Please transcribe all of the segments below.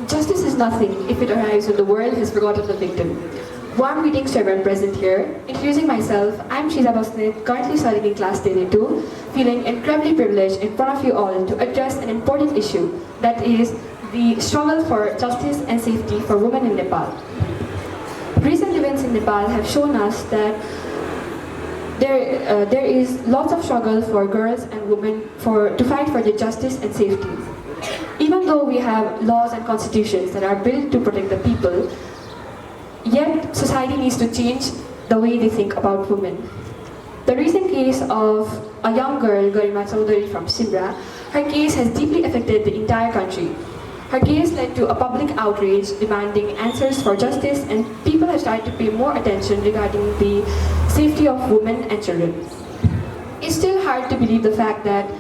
Justice is nothing if it arrives when the world has forgotten the victim. Warm greetings to everyone present here. Introducing myself, I'm Shrija Basnet, currently studying in class 10A2, feeling incredibly privileged in front of you all to address an important issue, that is the struggle for justice and safety for women in Nepal. Recent events in Nepal have shown us that there is lots of struggle for girls and women to fight for their justice and safety. Even though we have laws and constitutions that are built to protect the people, yet society needs to change the way they think about women. The recent case of a young girl, Garima Chaudhary from Simra, her case has deeply affected the entire country. Her case led to a public outrage demanding answers for justice, and people have started to pay more attention regarding the safety of women and children. It's still hard to believe the fact that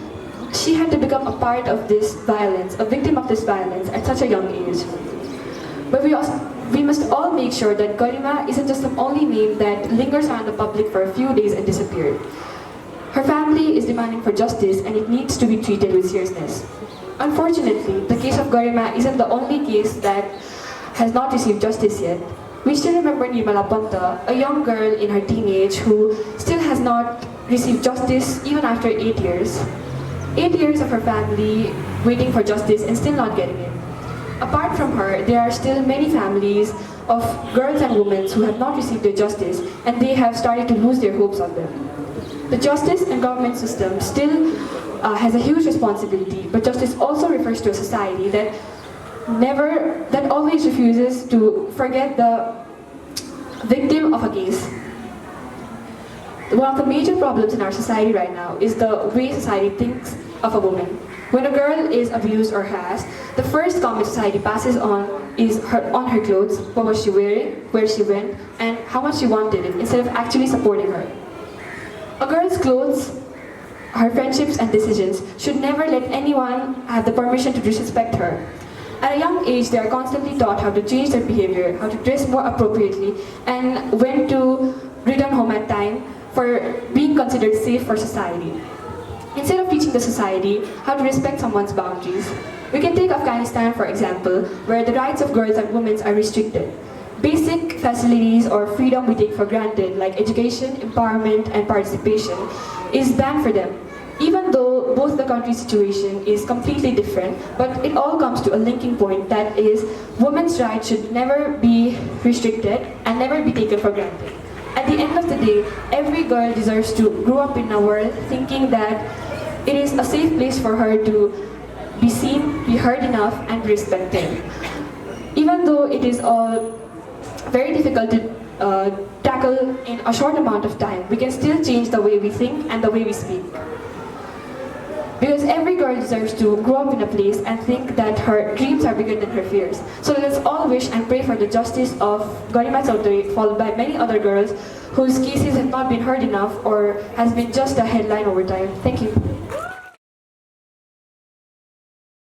she had to become a part of this violence, a victim of this violence at such a young age. But we must all make sure that Garima isn't just the only name that lingers around the public for a few days and disappeared. Her family is demanding for justice, and it needs to be treated with seriousness. Unfortunately, the case of Garima isn't the only case that has not received justice yet. We still remember Nirmala Panta, a young girl in her teenage who still has not received justice even after 8 years. 8 years of her family waiting for justice and still not getting it. Apart from her, there are still many families of girls and women who have not received their justice, and they have started to lose their hopes on them. The justice and government system still has a huge responsibility, but justice also refers to a society that always refuses to forget the victim of a case. One of the major problems in our society right now is the way society thinks of a woman. When a girl is abused or harassed, the first comment society passes on is on her clothes, what was she wearing, where she went, and how much she wanted it, instead of actually supporting her. A girl's clothes, her friendships and decisions should never let anyone have the permission to disrespect her. At a young age, they are constantly taught how to change their behavior, how to dress more appropriately, and when to return home at time for being considered safe for society. Instead of teaching the society how to respect someone's boundaries, we can take Afghanistan for example, where the rights of girls and women are restricted. Basic facilities or freedom we take for granted, like education, empowerment, and participation, is banned for them. Even though both the country's situation is completely different, but it all comes to a linking point, that is, women's rights should never be restricted and never be taken for granted. At the end of the day, every girl deserves to grow up in a world thinking that it is a safe place for her to be seen, be heard enough, and be respected. Even though it is all very difficult to tackle in a short amount of time, we can still change the way we think and the way we speak. Because every girl deserves to grow up in a place and think that her dreams are bigger than her fears. So let's all wish and pray for the justice of Garima Chaudhary, followed by many other girls whose cases have not been heard enough or has been just a headline over time. Thank you.